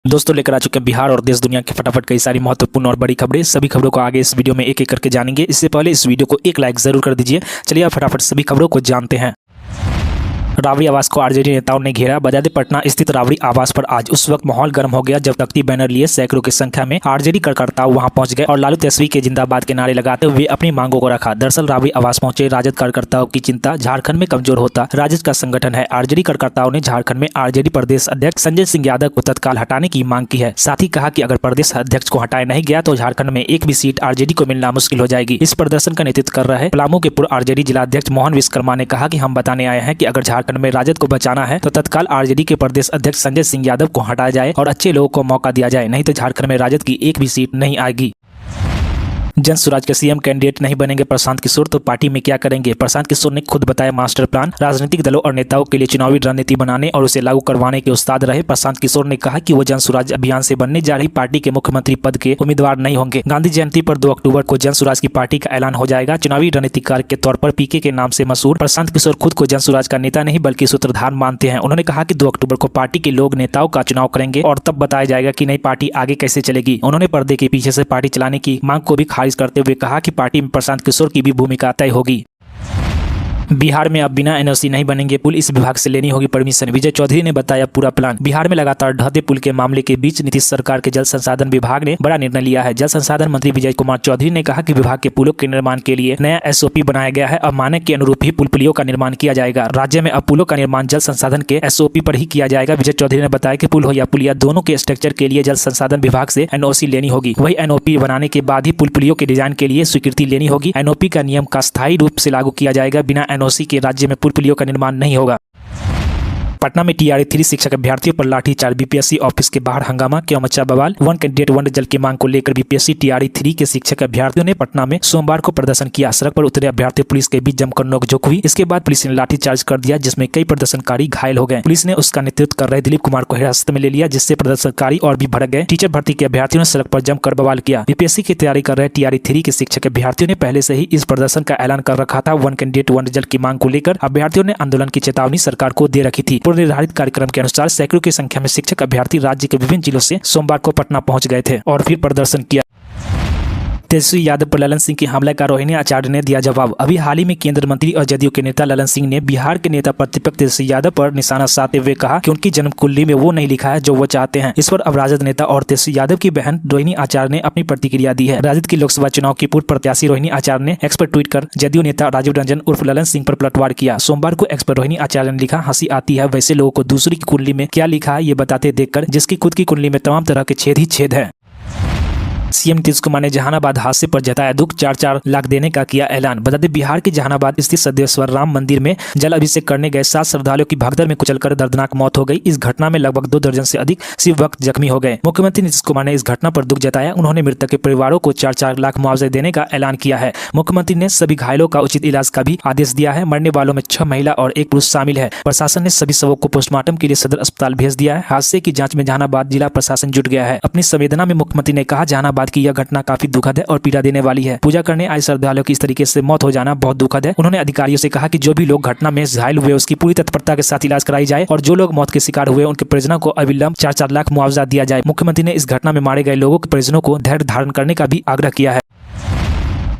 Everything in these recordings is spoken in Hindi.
दोस्तों लेकर आ चुके हैं बिहार और देश दुनिया की फटाफट कई सारी महत्वपूर्ण और बड़ी खबरें। सभी खबरों को आगे इस वीडियो में एक एक करके जानेंगे। इससे पहले इस वीडियो को एक लाइक जरूर कर दीजिए। चलिए आप फटाफट सभी खबरों को जानते हैं। राबड़ी आवास को आरजेडी नेताओं ने घेरा। बता दें पटना स्थित राबड़ी आवास पर आज उस वक्त माहौल गर्म हो गया जब तख्ती बैनर लिए सैकड़ों की संख्या में आरजेडी कार्यकर्ता वहां पहुंच गए और लालू तेजस्वी के जिंदाबाद के नारे लगाते हुए अपनी मांगों को रखा। दरअसल राबड़ी आवास पहुंचे राजद कार्यकर्ताओं की चिंता झारखंड में कमजोर होता राजद का संगठन है। आरजेडी कार्यकर्ताओं ने झारखंड में आरजेडी प्रदेश अध्यक्ष संजय सिंह यादव को तत्काल हटाने की मांग की है। साथ ही कहा कि अगर प्रदेश अध्यक्ष को हटाया नहीं गया तो झारखंड में एक भी सीट आरजेडी को मिलना मुश्किल हो जाएगी। इस प्रदर्शन का नेतृत्व कर रहे पलामू के पूर्व आरजेडी जिलाध्यक्ष मोहन विश्वकर्मा ने कहा कि हम बताने आए हैं कि अगर झारखंड में राजद को बचाना है तो तत्काल आरजेडी के प्रदेश अध्यक्ष संजय सिंह यादव को हटाया जाए और अच्छे लोगों को मौका दिया जाए, नहीं तो झारखंड में राजद की एक भी सीट नहीं आएगी। जन स्वराज के सीएम कैंडिडेट नहीं बनेंगे प्रशांत किशोर तो पार्टी में क्या करेंगे। प्रशांत किशोर ने खुद बताया मास्टर प्लान। राजनीतिक दलों और नेताओं के लिए चुनावी रणनीति बनाने और उसे लागू करवाने के उस्ताद रहे। प्रशांत किशोर ने कहा कि वो जन स्वराज अभियान से बनने जा रही पार्टी के मुख्यमंत्री पद के उम्मीदवार नहीं होंगे। गांधी जयंती पर 2 अक्टूबर को जन स्वराज की पार्टी का ऐलान हो जाएगा। चुनावी रणनीतिकार के तौर पर पीके के नाम से मशहूर प्रशांत किशोर खुद को जन स्वराज का नेता नहीं बल्कि सूत्रधार मानते हैं। उन्होंने कहा कि 2 अक्टूबर को पार्टी के लोग नेताओं का चुनाव करेंगे और तब बताया जाएगा कि नई पार्टी आगे कैसे चलेगी। उन्होंने पर्दे के पीछे से पार्टी चलाने की मांग को भी खारिज करते हुए कहा कि पार्टी में प्रशांत किशोर की भी भूमिका तय होगी। बिहार में अब बिना एनओसी नहीं बनेंगे पुल, इस विभाग से लेनी होगी परमिशन। विजय चौधरी ने बताया पूरा प्लान। बिहार में लगातार ढहते पुल के मामले के बीच नीतीश सरकार के जल संसाधन विभाग ने बड़ा निर्णय लिया है। जल संसाधन मंत्री विजय कुमार चौधरी ने कहा कि विभाग के पुलों के निर्माण के लिए नया एसओपी बनाया गया है। अब मानक के अनुरूप ही पुलियों का निर्माण किया जाएगा। राज्य में अब पुलों का निर्माण जल संसाधन के एसओपी पर ही किया जाएगा। विजय चौधरी ने बताया कि पुल हो या पुलिया दोनों के स्ट्रक्चर के लिए जल संसाधन विभाग से एनओसी लेनी होगी। वही एनओपी बनाने के बाद ही पुलियों के डिजाइन के लिए स्वीकृति लेनी होगी। एनओपी का नियम का स्थायी रूप से लागू किया जाएगा। बिना एनओसी के राज्य में पुलियों का निर्माण नहीं होगा। पटना में टीआरई 3 शिक्षक अभ्यर्थियों पर लाठीचार्ज। बीपीएससी ऑफिस के बाहर हंगामा, क्यों मचा बवाल। 1 कैंडिडेट 1 रिजल्ट की मांग को लेकर बीपीएससी टीआरई 3 के शिक्षक अभ्यर्थियों ने पटना में सोमवार को प्रदर्शन किया। सड़क पर उतरे अभ्यर्थी पुलिस के बीच जमकर नोकझोंक हुई। इसके बाद पुलिस ने लाठीचार्ज कर दिया जिसमें कई प्रदर्शनकारी घायल हो गए। पुलिस ने उसका नेतृत्व कर रहे दिलीप कुमार को हिरासत में ले लिया जिससे प्रदर्शनकारी और भी भड़क गए। टीचर भर्ती के अभ्यर्थियों ने सड़क पर जमकर बवाल किया। बीपीएससी की तैयारी कर रहे टीआरई 3 के शिक्षक अभ्यर्थियों ने पहले से ही इस प्रदर्शन का ऐलान कर रखा था। 1 कैंडिडेट 1 रिजल्ट की मांग को लेकर अभ्यर्थियों ने आंदोलन की चेतावनी सरकार को दे रखी थी। पूर्व निर्धारित कार्यक्रम के अनुसार सैकड़ों की संख्या में शिक्षक अभ्यर्थी राज्य के विभिन्न जिलों से सोमवार को पटना पहुंच गए थे और फिर प्रदर्शन किया। तेजस्वी यादव पर ललन सिंह के हमले का रोहिणी आचार्य ने दिया जवाब। अभी हाल ही में केंद्रीय मंत्री और जदयू के नेता ललन सिंह ने बिहार के नेता प्रतिपक्ष तेजस्वी यादव पर निशाना साधते हुए कहा कि उनकी जन्म कुंडली में वो नहीं लिखा है जो वो चाहते हैं। इस पर अब राजद नेता और तेजस्वी यादव की बहन रोहिणी आचार्य ने अपनी प्रतिक्रिया दी है। राजद की लोकसभा चुनाव की पूर्व प्रत्याशी रोहिणी आचार्य ने एक्स पर ट्वीट कर जदयू नेता राजीव रंजन उर्फ ललन सिंह पर पलटवार किया। सोमवार को एक्स पर रोहिणी आचार्य ने लिखा, हंसी आती है वैसे लोगों को दूसरी की कुंडली में क्या लिखा है ये बताते देखकर, जिसकी खुद की कुंडली में तमाम तरह के छेद ही छेद है। सीएम नीतीश कुमार ने जहानाबाद हादसे पर जताया दुख, 4-4 लाख देने का किया ऐलान। बता दें बिहार के जहानाबाद स्थित सदेश्वर राम मंदिर में जल अभिषेक करने गए 7 श्रद्धालुओं की भगदड़ में कुचलकर दर्दनाक मौत हो गई। इस घटना में लगभग 2 दर्जन से अधिक शिव भक्त जख्मी हो गए। मुख्यमंत्री नीतीश कुमार ने इस घटना पर दुख जताया। उन्होंने मृतक के परिवारों को 4-4 लाख मुआवजा देने का ऐलान किया है। मुख्यमंत्री ने सभी घायलों का उचित इलाज का भी आदेश दिया है। मरने वालों में 6 महिला और 1 पुरुष शामिल है। प्रशासन ने सभी शवों को पोस्टमार्टम के लिए सदर अस्पताल भेज दिया है। हादसे की जाँच में जहानाबाद जिला प्रशासन जुट गया है। अपनी संवेदना में मुख्यमंत्री ने कहा, जहानाबाद की यह घटना काफी दुखद है और पीड़ा देने वाली है। पूजा करने आए श्रद्धालुओं की इस तरीके से मौत हो जाना बहुत दुखद है। उन्होंने अधिकारियों से कहा कि जो भी लोग घटना में घायल हुए उसकी पूरी तत्परता के साथ इलाज कराई जाए और जो लोग मौत के शिकार हुए उनके परिजनों को अविलंब 4-4 लाख मुआवजा दिया जाए। मुख्यमंत्री ने इस घटना में मारे गए लोगों के परिजनों को धैर्य धारण करने का भी आग्रह किया है।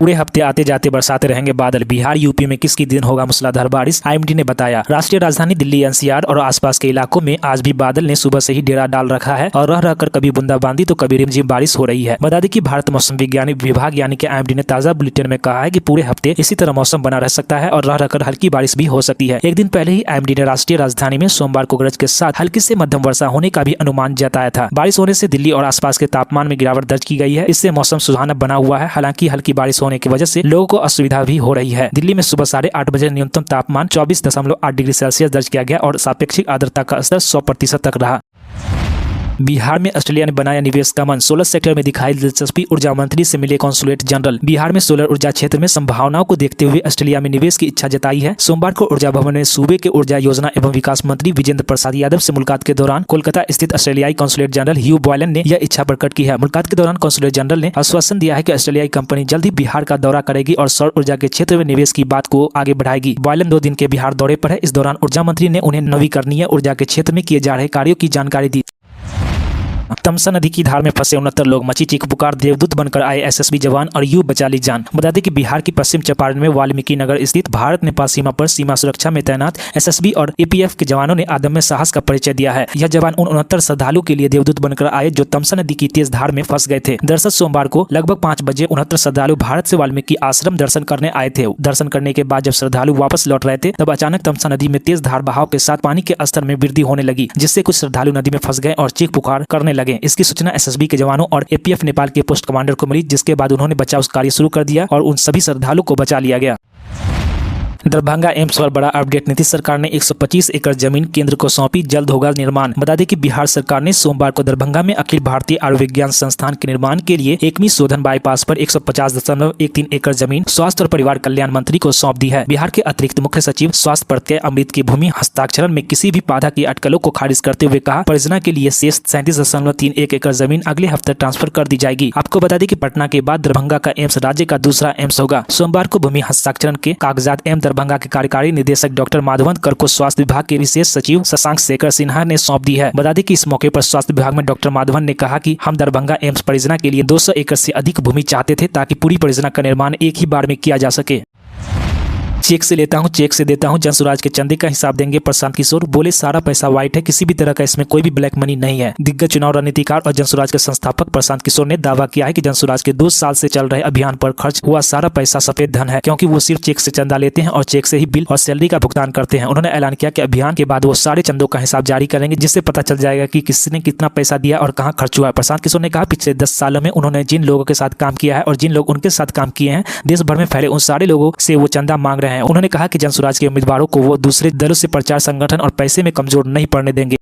पूरे हफ्ते आते जाते बरसाते रहेंगे बादल। बिहार यूपी में किसकी दिन होगा मूसलाधार बारिश, आईएमडी ने बताया। राष्ट्रीय राजधानी दिल्ली एनसीआर और आसपास के इलाकों में आज भी बादल ने सुबह से ही डेरा डाल रखा है और रह रहकर कभी बूंदाबांदी तो कभी रिमझिम बारिश हो रही है। बता दें कि भारत मौसम विज्ञान विभाग यानी कि आईएमडी ने ताजा बुलेटिन में कहा है कि पूरे हफ्ते इसी तरह मौसम बना रह सकता है और रह रहकर हल्की बारिश भी हो सकती है। एक दिन पहले ही आईएमडी ने राष्ट्रीय राजधानी में सोमवार को गरज के साथ हल्की से मध्यम वर्षा होने का भी अनुमान जताया था। बारिश होने से दिल्ली और आसपास के तापमान में गिरावट दर्ज की गई है। इससे मौसम सुहाना बना हुआ है। हालांकि हल्की बारिश होने की वजह से लोगों को असुविधा भी हो रही है। दिल्ली में सुबह 8:30 बजे न्यूनतम तापमान 24.8 डिग्री सेल्सियस दर्ज किया गया और सापेक्षिक आर्द्रता का स्तर 100% तक रहा। बिहार में ऑस्ट्रेलिया ने बनाया निवेश का मन। सोलर सेक्टर में दिखाई दिलचस्पी, ऊर्जा मंत्री से मिले कॉन्सुलेट जनरल। बिहार में सोलर ऊर्जा क्षेत्र में संभावनाओं को देखते हुए ऑस्ट्रेलिया में निवेश की इच्छा जताई है। सोमवार को ऊर्जा भवन में सूबे के ऊर्जा योजना एवं विकास मंत्री विजेंद्र प्रसाद यादव से मुलाकात के दौरान कोलकाता स्थित ऑस्ट्रेलियाई कॉन्सुलेट जनरल ह्यू बॉयलन ने यह इच्छा प्रकट की है। मुलाकात के दौरान कॉन्सुलेट जनरल ने आश्वासन दिया है कि ऑस्ट्रेलियाई कंपनी जल्द ही बिहार का दौरा करेगी और सौर ऊर्जा के क्षेत्र में निवेश की बात को आगे बढ़ाएगी। बॉयलन 2 दिन के बिहार दौरे पर है। इस दौरान ऊर्जा मंत्री ने उन्हें नवीकरणीय ऊर्जा के क्षेत्र में किए जा रहे कार्यों की जानकारी दी। तमसा नदी की धार में फंसे 69 लोग, मची चीख पुकार, देवदूत बनकर आए एसएसबी जवान और यूं बचा ली जान। बता दें कि बिहार की पश्चिम चंपारण में वाल्मीकि नगर स्थित भारत नेपाल सीमा पर सीमा सुरक्षा में तैनात एसएसबी और एपीएफ के जवानों ने आदम्य साहस का परिचय दिया है। यह जवान उन 69 श्रद्धालु के लिए देवदूत बनकर आए जो तमसा नदी की तेज धार में फंस गए थे। दरअसल सोमवार को लगभग 5 बजे 69 श्रद्धालु भारत से वाल्मीकि आश्रम दर्शन करने आए थे। दर्शन करने के बाद जब श्रद्धालु वापस लौट रहे थे तब अचानक तमसा नदी में तेज धार बहाव के साथ पानी के स्तर में वृद्धि होने लगी, जिससे कुछ श्रद्धालु नदी में फंस गए और चीख पुकार करने लगे। इसकी सूचना एसएसबी के जवानों और एपीएफ नेपाल के पोस्ट कमांडर को मिली, जिसके बाद उन्होंने बचाव कार्य शुरू कर दिया और उन सभी श्रद्धालु को बचा लिया गया। दरभंगा एम्स पर बड़ा अपडेट। नीतीश सरकार ने 125 एकड़ जमीन केंद्र को सौंपी, जल्द होगा निर्माण। बता दें कि बिहार सरकार ने सोमवार को दरभंगा में अखिल भारतीय आयुर्विज्ञान संस्थान के निर्माण के लिए एकमी शोधन बाईपास पर 150.13 एकड़ जमीन स्वास्थ्य और परिवार कल्याण मंत्री को सौंप दी है। बिहार के अतिरिक्त मुख्य सचिव स्वास्थ्य प्रत्यय अमृत की भूमि हस्ताक्षरण में किसी भी बाधा की अटकलों को खारिज करते हुए कहा, परियोजना के लिए शेष 37.31 एकड़ जमीन अगले हफ्ते ट्रांसफर कर दी जाएगी। आपको बता दें कि पटना के बाद दरभंगा का एम्स राज्य का दूसरा एम्स होगा। सोमवार को भूमि हस्ताक्षरण के कागजात दरभंगा के कार्यकारी निदेशक डॉक्टर माधवन कर को स्वास्थ्य विभाग के विशेष सचिव शशांक शेखर सिन्हा ने सौंप दी है। बता दें कि इस मौके पर स्वास्थ्य विभाग में डॉक्टर माधवन ने कहा कि हम दरभंगा एम्स परियोजना के लिए 200 एकड़ से अधिक भूमि चाहते थे ताकि पूरी परियोजना का निर्माण एक ही बार में किया जा सके। चेक से लेता हूं, चेक से देता हूं, जनसुराज के चंदे का हिसाब देंगे प्रशांत किशोर। बोले सारा पैसा व्हाइट है, किसी भी तरह का इसमें कोई भी ब्लैक मनी नहीं है। दिग्गज चुनाव रणनीतिकार और जनसुराज के संस्थापक प्रशांत किशोर ने दावा किया है कि जनसुराज के 2 साल से चल रहे अभियान पर खर्च हुआ सारा पैसा सफेद धन है, क्योंकि वो सिर्फ चेक से चंदा लेते हैं और चेक से ही बिल और सैलरी का भुगतान करते हैं। उन्होंने ऐलान किया कि अभियान के बाद वो सारे चंदों का हिसाब जारी करेंगे, जिससे पता चल जाएगा कि किसने कितना पैसा दिया और कहाँ खर्च हुआ है। प्रशांत किशोर ने कहा, पिछले 10 सालों में उन्होंने जिन लोगों के साथ काम किया है और जिन लोग उनके साथ काम किए हैं, देश भर में फैले उन सारे लोगों से वो चंदा मांग रहे हैं। उन्होंने कहा कि जनसुराज के उम्मीदवारों को वो दूसरे दलों से प्रचार संगठन और पैसे में कमजोर नहीं पड़ने देंगे।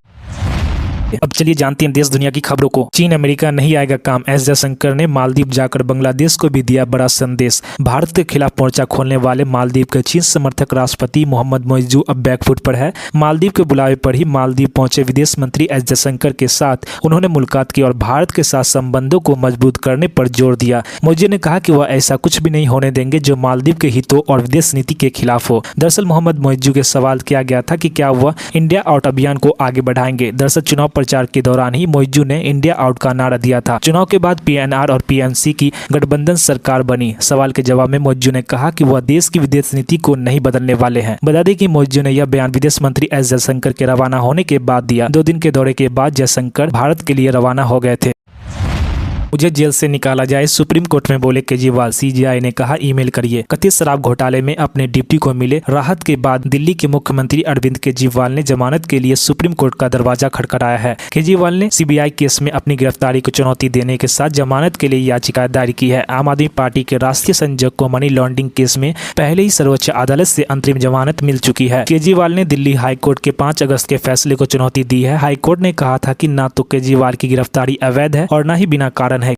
अब चलिए जानते हैं देश दुनिया की खबरों को। चीन अमेरिका नहीं आएगा काम, एस जयशंकर ने मालदीव जाकर बांग्लादेश को भी दिया बड़ा संदेश। भारत के खिलाफ मोर्चा खोलने वाले मालदीव के चीन समर्थक राष्ट्रपति मोहम्मद मोइजू अब बैकफुट पर है। मालदीव के बुलावे पर ही मालदीव पहुंचे विदेश मंत्री एस जयशंकर के साथ उन्होंने मुलाकात की और भारत के साथ संबंधों को मजबूत करने पर जोर दिया। मोइजू ने कहा कि वह ऐसा कुछ भी नहीं होने देंगे जो मालदीव के हितों और विदेश नीति के खिलाफ हो। दरअसल मोहम्मद मोइजू के सवाल किया गया था कि क्या वह इंडिया आउट अभियान को आगे बढ़ाएंगे। दरअसल चुनाव प्रचार के दौरान ही मोइजू ने इंडिया आउट का नारा दिया था। चुनाव के बाद पीएनआर और पीएमसी की गठबंधन सरकार बनी। सवाल के जवाब में मोइजू ने कहा कि वह देश की विदेश नीति को नहीं बदलने वाले हैं। बता दें कि मोइजू ने यह बयान विदेश मंत्री एस जयशंकर के रवाना होने के बाद दिया। 2 दिन के दौरे के बाद जयशंकर भारत के लिए रवाना हो गए थे। मुझे जेल से निकाला जाए, सुप्रीम कोर्ट में बोले केजरीवाल। सीजीआई ने कहा ईमेल करिए। कथित शराब घोटाले में अपने डिप्टी को मिले राहत के बाद दिल्ली के मुख्यमंत्री अरविंद केजरीवाल ने जमानत के लिए सुप्रीम कोर्ट का दरवाजा खटखटाया है। केजरीवाल ने सीबीआई केस में अपनी गिरफ्तारी को चुनौती देने के साथ जमानत के लिए याचिका दायर की है। आम आदमी पार्टी के राष्ट्रीय संयोजक को मनी लॉन्ड्रिंग केस में पहले ही सर्वोच्च अदालत से अंतरिम जमानत मिल चुकी है। केजरीवाल ने दिल्ली हाईकोर्ट के 5 अगस्त के फैसले को चुनौती दी है। हाईकोर्ट ने कहा था कि न तो केजरीवाल की गिरफ्तारी अवैध है और न ही बिना कारण है।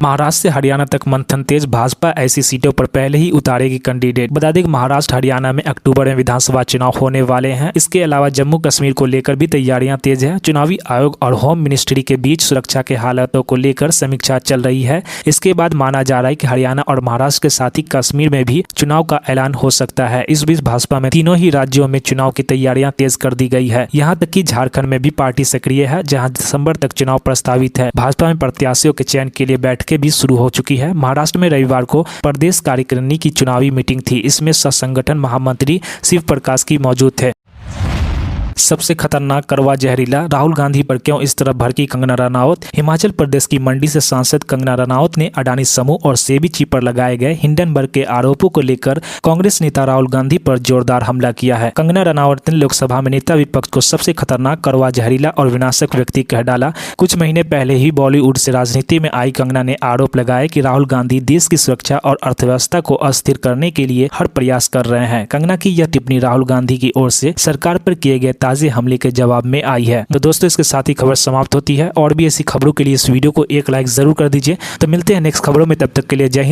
महाराष्ट्र से हरियाणा तक मंथन तेज, भाजपा ऐसी सीटों पर पहले ही उतारेगी कैंडिडेट। बता दें कि महाराष्ट्र हरियाणा में अक्टूबर में विधानसभा चुनाव होने वाले हैं। इसके अलावा जम्मू कश्मीर को लेकर भी तैयारियां तेज है। चुनावी आयोग और होम मिनिस्ट्री के बीच सुरक्षा के हालातों को लेकर समीक्षा चल रही है। इसके बाद माना जा रहा है कि हरियाणा और महाराष्ट्र के साथ ही कश्मीर में भी चुनाव का ऐलान हो सकता है। इस बीच भाजपा में तीनों ही राज्यों में चुनाव की तैयारियां तेज कर दी गई है। यहाँ तक कि झारखंड में भी पार्टी सक्रिय है, जहाँ दिसंबर तक चुनाव प्रस्तावित है। भाजपा में प्रत्याशियों के चयन के लिए बैठकें भी शुरू हो चुकी है। महाराष्ट्र में रविवार को प्रदेश कार्यकारिणी की चुनावी मीटिंग थी। इसमें संगठन महामंत्री शिव प्रकाश की मौजूद थे। सबसे खतरनाक करवा जहरीला, राहुल गांधी पर क्यों इस तरह भड़की कंगना रनौत। हिमाचल प्रदेश की मंडी से सांसद कंगना रनौत ने अडानी समूह और सेबी पर लगाए गए हिंडनबर्ग के आरोपों को लेकर कांग्रेस नेता राहुल गांधी पर जोरदार हमला किया है। कंगना रनौत ने लोकसभा में नेता विपक्ष को सबसे खतरनाक, करवा जहरीला और विनाशक व्यक्ति कह डाला। कुछ महीने पहले ही बॉलीवुड से राजनीति में आई कंगना ने आरोप लगाया कि राहुल गांधी देश की सुरक्षा और अर्थव्यवस्था को अस्थिर करने के लिए हर प्रयास कर रहे हैं। कंगना की यह टिप्पणी राहुल गांधी की ओर से सरकार पर किए गए ताजे हमले के जवाब में आई है। तो दोस्तों इसके साथ ही खबर समाप्त होती है। और भी ऐसी खबरों के लिए इस वीडियो को एक लाइक जरूर कर दीजिए। तो मिलते हैं नेक्स्ट खबरों में, तब तक के लिए जय हिंद।